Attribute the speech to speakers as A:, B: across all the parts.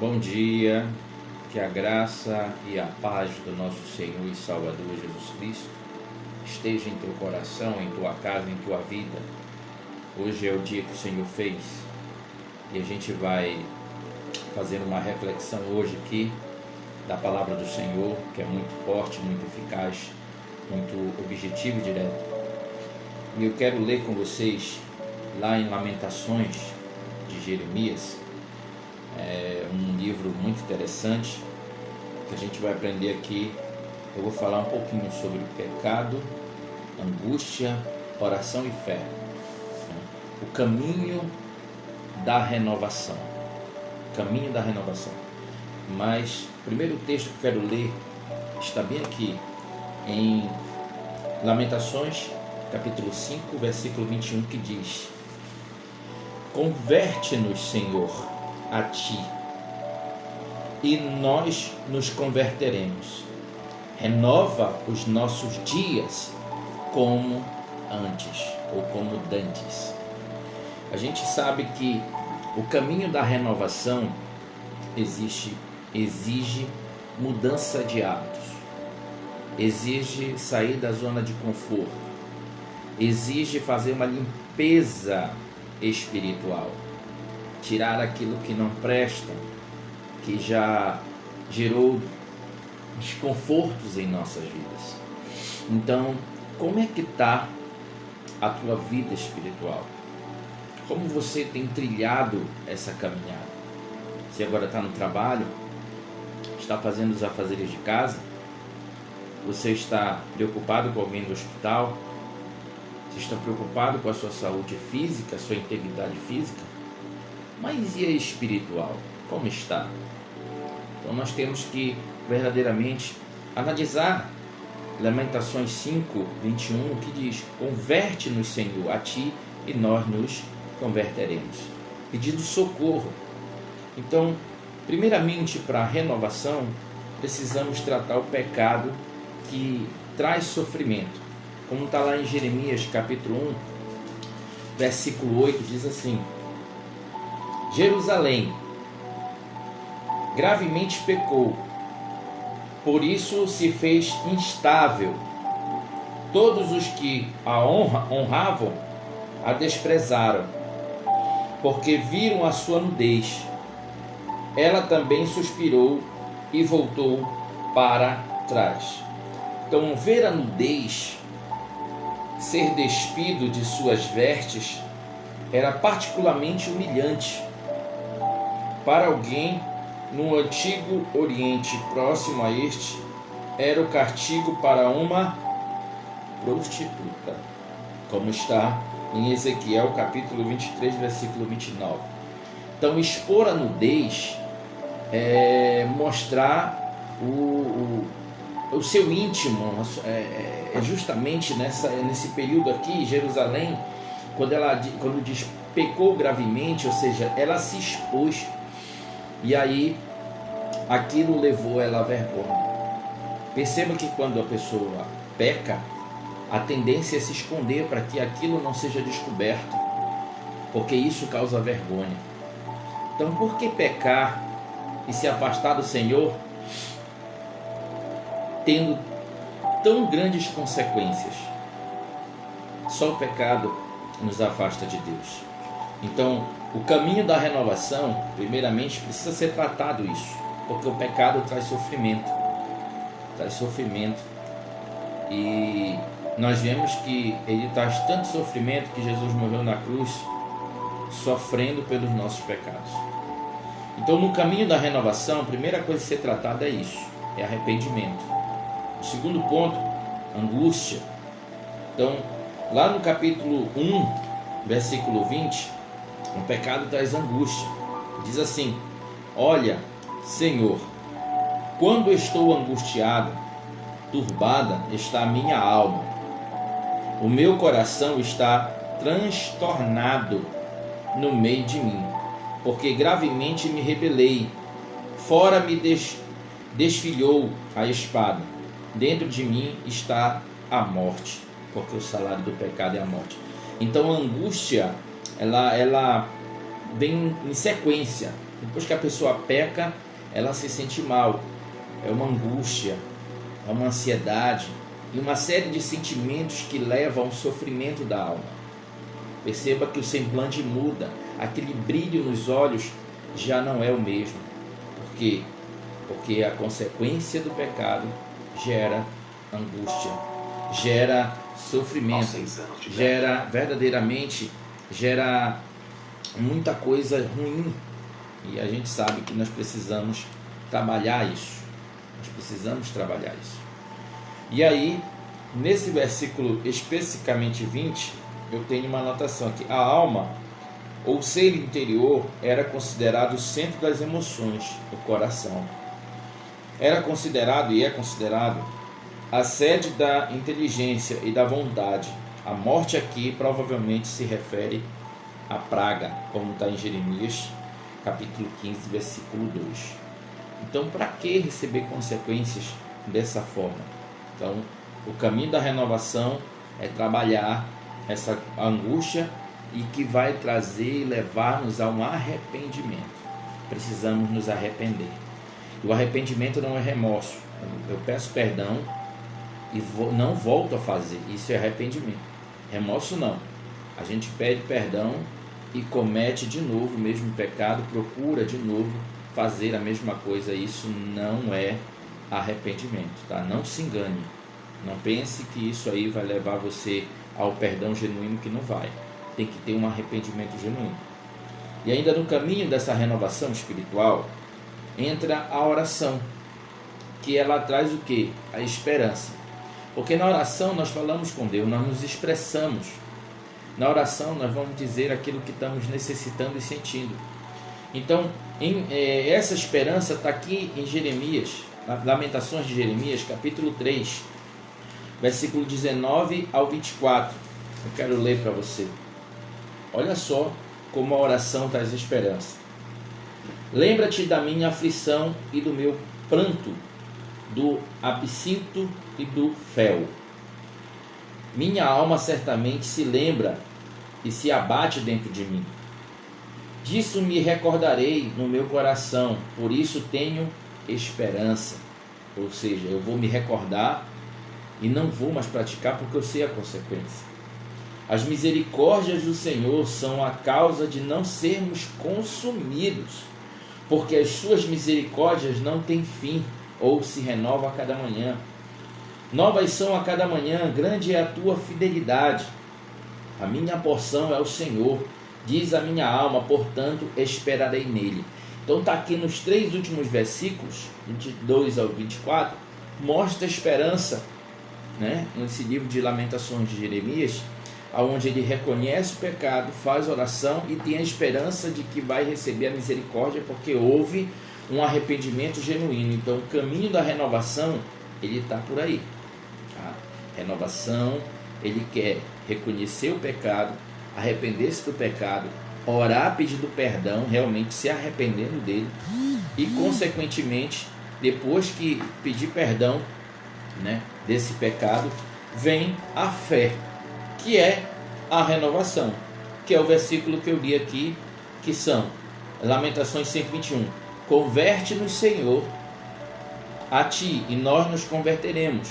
A: Bom dia, que a graça e a paz do nosso Senhor e Salvador Jesus Cristo esteja em teu coração, em tua casa, em tua vida. Hoje é o dia que o Senhor fez e a gente vai fazer uma reflexão hoje aqui da palavra do Senhor, que é muito forte, muito eficaz, muito objetiva e direta. E eu quero ler com vocês lá em Lamentações de Jeremias. É um livro muito interessante que a gente vai aprender aqui. Eu vou falar um pouquinho sobre o pecado, angústia, oração e fé. O caminho da renovação. Caminho da renovação. Mas o primeiro texto que eu quero ler está bem aqui em Lamentações, capítulo 5, versículo 21, que diz: Converte-nos, Senhor, a Ti, e nós nos converteremos. Renova os nossos dias como antes, ou como dantes. A gente sabe que o caminho da renovação exige mudança de hábitos, exige sair da zona de conforto, exige fazer uma limpeza espiritual, tirar aquilo que não presta, que já gerou desconfortos em nossas vidas. Então, como é que está a tua vida espiritual? Como você tem trilhado essa caminhada? Você agora está no trabalho, está fazendo os afazeres de casa, você está preocupado com alguém do hospital, você está preocupado com a sua saúde física, a sua integridade física? Mas e a espiritual? Como está? Então nós temos que verdadeiramente analisar Lamentações 5, 21, que diz: Converte-nos, Senhor, a Ti, e nós nos converteremos. Pedindo socorro. Então, primeiramente, para a renovação, precisamos tratar o pecado que traz sofrimento. Como está lá em Jeremias, capítulo 1, versículo 8, diz assim: Jerusalém gravemente pecou, por isso se fez instável. Todos os que a honravam a desprezaram, porque viram a sua nudez. Ela também suspirou e voltou para trás. Então, ver a nudez, ser despido de suas vestes, era particularmente humilhante. Para alguém no antigo Oriente próximo a este, era o castigo para uma prostituta, como está em Ezequiel capítulo 23, versículo 29. Então, expor a nudez é mostrar o seu íntimo. É justamente nesse período aqui, Jerusalém, quando diz pecou gravemente, ou seja, ela se expôs. E aí, aquilo levou ela à vergonha. Perceba que quando a pessoa peca, a tendência é se esconder para que aquilo não seja descoberto, porque isso causa vergonha. Então, por que pecar e se afastar do Senhor, tendo tão grandes consequências? Só o pecado nos afasta de Deus. Então, o caminho da renovação, primeiramente, precisa ser tratado isso, porque o pecado traz sofrimento. Traz sofrimento. E nós vemos que ele traz tanto sofrimento que Jesus morreu na cruz, sofrendo pelos nossos pecados. Então, no caminho da renovação, a primeira coisa a ser tratada é isso, é arrependimento. O segundo ponto, angústia. Então, lá no capítulo 1, versículo 20, o pecado traz angústia. Diz assim: Olha, Senhor, quando estou angustiado, turbada está a minha alma. O meu coração está transtornado no meio de mim, porque gravemente me rebelei. Fora me desfilhou a espada. Dentro de mim está a morte, porque o salário do pecado é a morte. Então a angústia, ela vem em sequência. Depois que a pessoa peca, ela se sente mal. É uma angústia, é uma ansiedade e uma série de sentimentos que levam ao sofrimento da alma. Perceba que o semblante muda, aquele brilho nos olhos já não é o mesmo. Por quê? Porque a consequência do pecado gera angústia, gera sofrimento, gera muita coisa ruim. E a gente sabe que nós precisamos trabalhar isso. E aí, nesse versículo especificamente 20, eu tenho uma anotação aqui. A alma, ou ser interior, era considerado o centro das emoções, o coração. Era considerado e é considerado a sede da inteligência e da vontade. A morte aqui provavelmente se refere à praga, como está em Jeremias, capítulo 15, versículo 2. Então, para que receber consequências dessa forma? Então, o caminho da renovação é trabalhar essa angústia e que vai trazer e levar-nos a um arrependimento. Precisamos nos arrepender. E o arrependimento não é remorso. Eu peço perdão e não volto a fazer. Isso é arrependimento. Remorso não. A gente pede perdão e comete de novo o mesmo pecado, procura de novo fazer a mesma coisa. Isso não é arrependimento, tá? Não se engane. Não pense que isso aí vai levar você ao perdão genuíno, que não vai. Tem que ter um arrependimento genuíno. E ainda no caminho dessa renovação espiritual entra a oração, que ela traz o quê? A esperança. Porque na oração nós falamos com Deus, nós nos expressamos. Na oração nós vamos dizer aquilo que estamos necessitando e sentindo. Então, essa esperança está aqui em Jeremias, Lamentações de Jeremias, capítulo 3, versículo 19 ao 24. Eu quero ler para você. Olha só como a oração traz esperança. Lembra-te da minha aflição e do meu pranto, do absinto e do fel. Minha alma certamente se lembra e se abate dentro de mim. Disso me recordarei no meu coração, por isso tenho esperança. Ou seja, eu vou me recordar e não vou mais praticar porque eu sei a consequência. As misericórdias do Senhor são a causa de não sermos consumidos, porque as suas misericórdias não têm fim, ou se renovam a cada manhã. Novas são a cada manhã, grande é a tua fidelidade. A minha porção é o Senhor, diz a minha alma, portanto esperarei nele. Então está aqui nos 3 últimos versículos, 22 ao 24, mostra a esperança, né? Nesse livro de Lamentações de Jeremias, onde ele reconhece o pecado, faz oração e tem a esperança de que vai receber a misericórdia, porque houve um arrependimento genuíno. Então o caminho da renovação, ele está por aí. A renovação, ele quer reconhecer o pecado, arrepender-se do pecado, orar pedindo perdão, realmente se arrependendo dele, e consequentemente, depois que pedir perdão, né, desse pecado, vem a fé, que é a renovação, que é o versículo que eu li aqui, que são Lamentações 5:21. Converte-nos, Senhor, a ti, e nós nos converteremos.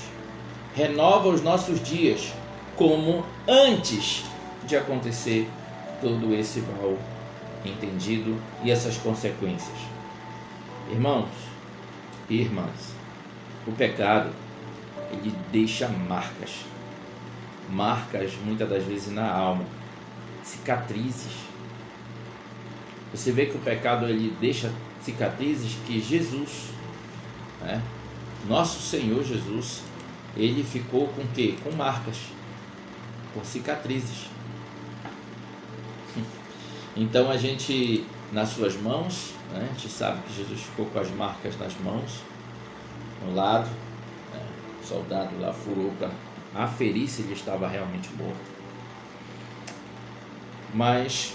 A: Renova os nossos dias, como antes de acontecer todo esse mal entendido e essas consequências. Irmãos e irmãs, o pecado, ele deixa marcas muitas das vezes na alma, cicatrizes. Você vê que o pecado, ele deixa cicatrizes que Jesus, né, nosso Senhor Jesus, ele ficou com o quê? Com marcas, com cicatrizes. Então a gente, nas suas mãos, né, a gente sabe que Jesus ficou com as marcas nas mãos, no lado, né, o soldado lá furou para aferir se ele estava realmente morto. Mas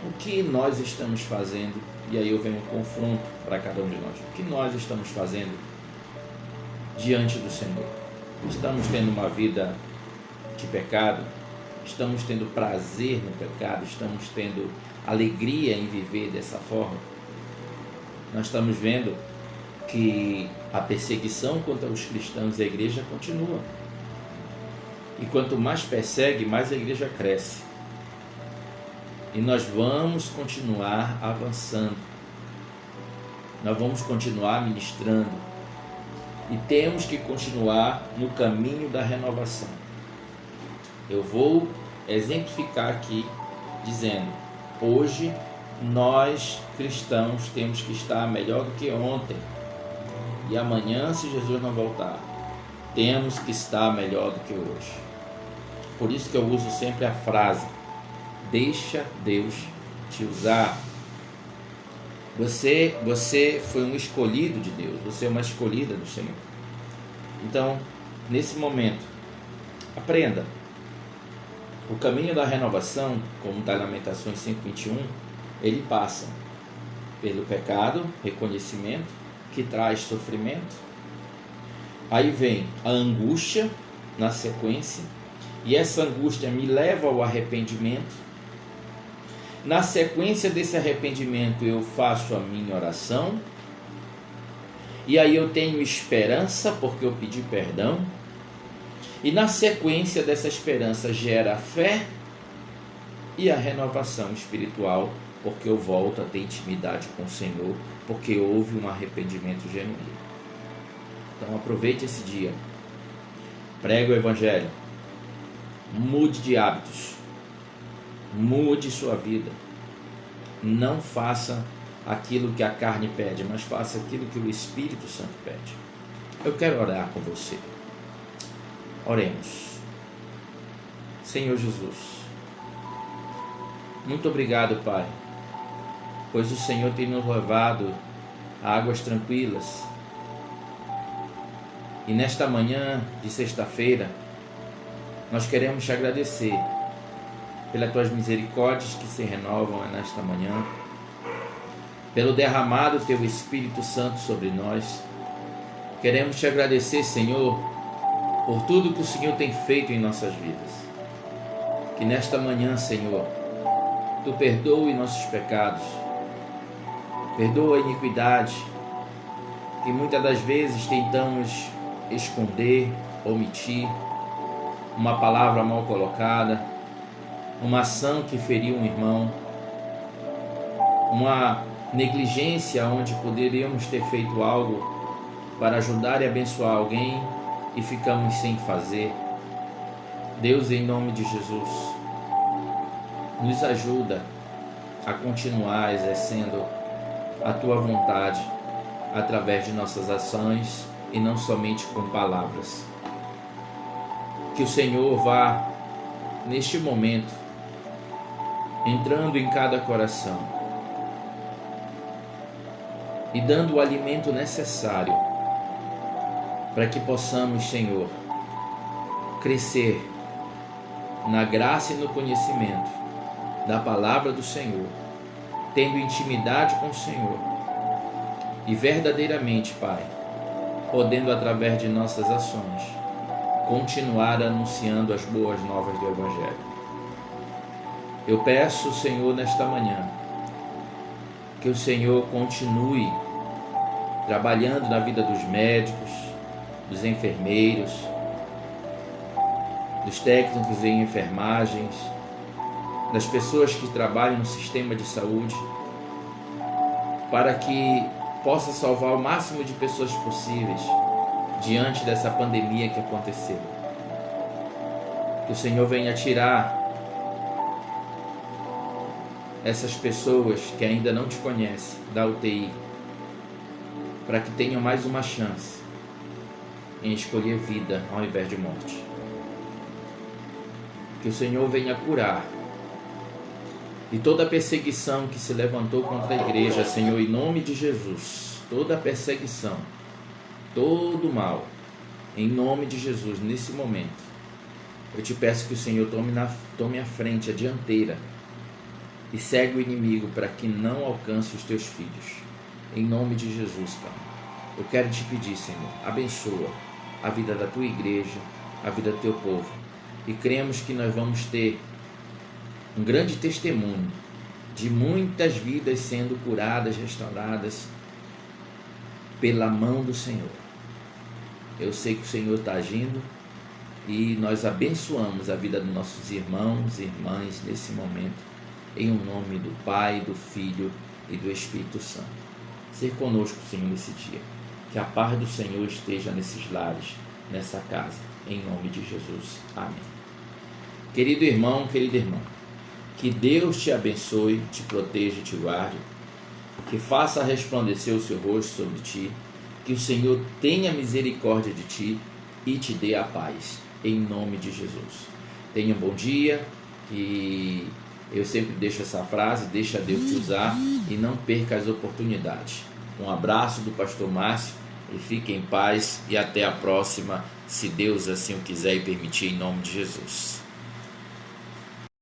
A: o que nós estamos fazendo, e aí eu venho um confronto para cada um de nós, o que nós estamos fazendo diante do Senhor? Estamos tendo uma vida de pecado? Estamos tendo prazer no pecado? Estamos tendo alegria em viver dessa forma, nós estamos vendo que a perseguição contra os cristãos e a igreja continua. E quanto mais persegue, mais a igreja cresce. E nós vamos continuar avançando. Nós vamos continuar ministrando. E temos que continuar no caminho da renovação. Eu vou exemplificar aqui dizendo: hoje nós cristãos temos que estar melhor do que ontem. E amanhã, se Jesus não voltar, temos que estar melhor do que hoje. Por isso que eu uso sempre a frase: deixa Deus te usar. Você foi um escolhido de Deus, você é uma escolhida do Senhor. Então, nesse momento, aprenda. O caminho da renovação, como está em Lamentações 5:21, ele passa pelo pecado, reconhecimento, que traz sofrimento. Aí vem a angústia na sequência, e essa angústia me leva ao arrependimento. Na sequência desse arrependimento eu faço a minha oração, e aí eu tenho esperança porque eu pedi perdão, e na sequência dessa esperança gera a fé e a renovação espiritual, porque eu volto a ter intimidade com o Senhor, porque houve um arrependimento genuíno. Então aproveite esse dia, pregue o Evangelho, mude de hábitos, mude sua vida, não faça aquilo que a carne pede, mas faça aquilo que o Espírito Santo pede. Eu quero orar com você. Oremos. Senhor Jesus, muito obrigado, Pai, pois o Senhor tem nos levado a águas tranquilas. E nesta manhã de sexta-feira, nós queremos te agradecer pelas tuas misericórdias que se renovam nesta manhã, pelo derramado teu Espírito Santo sobre nós. Queremos te agradecer, Senhor, por tudo que o Senhor tem feito em nossas vidas. Que nesta manhã, Senhor, tu perdoe nossos pecados, perdoa a iniquidade que muitas das vezes tentamos esconder, omitir, uma palavra mal colocada, uma ação que feriu um irmão, uma negligência onde poderíamos ter feito algo para ajudar e abençoar alguém e ficamos sem fazer. Deus, em nome de Jesus, nos ajuda a continuar exercendo a tua vontade através de nossas ações e não somente com palavras. Que o Senhor vá neste momento entrando em cada coração e dando o alimento necessário para que possamos, Senhor, crescer na graça e no conhecimento da palavra do Senhor, tendo intimidade com o Senhor e verdadeiramente, Pai, podendo através de nossas ações continuar anunciando as boas novas do Evangelho. Eu peço, Senhor, nesta manhã, que o Senhor continue trabalhando na vida dos médicos, dos enfermeiros, dos técnicos em enfermagens, das pessoas que trabalham no sistema de saúde, para que possa salvar o máximo de pessoas possíveis diante dessa pandemia que aconteceu. Que o Senhor venha tirar essas pessoas que ainda não te conhecem da UTI, para que tenham mais uma chance em escolher vida ao invés de morte. Que o Senhor venha curar e toda a perseguição que se levantou contra a igreja, Senhor, em nome de Jesus, toda a perseguição, todo o mal, em nome de Jesus, nesse momento, eu te peço que o Senhor tome a frente, a dianteira, e segue o inimigo para que não alcance os teus filhos. Em nome de Jesus, Pai. Eu quero te pedir, Senhor, abençoa a vida da tua igreja, a vida do teu povo. E cremos que nós vamos ter um grande testemunho de muitas vidas sendo curadas, restauradas pela mão do Senhor. Eu sei que o Senhor está agindo e nós abençoamos a vida dos nossos irmãos e irmãs nesse momento, em nome do Pai, do Filho e do Espírito Santo. Ser conosco, Senhor, nesse dia. Que a paz do Senhor esteja nesses lares, nessa casa, em nome de Jesus. Amém. Querido irmão, querida irmã, que Deus te abençoe, te proteja e te guarde, que faça resplandecer o seu rosto sobre ti, que o Senhor tenha misericórdia de ti e te dê a paz, em nome de Jesus. Tenha um bom dia, e eu sempre deixo essa frase, deixa Deus te usar e não perca as oportunidades. Um abraço do pastor Márcio e fique em paz e até a próxima, se Deus assim o quiser e permitir, em nome de Jesus.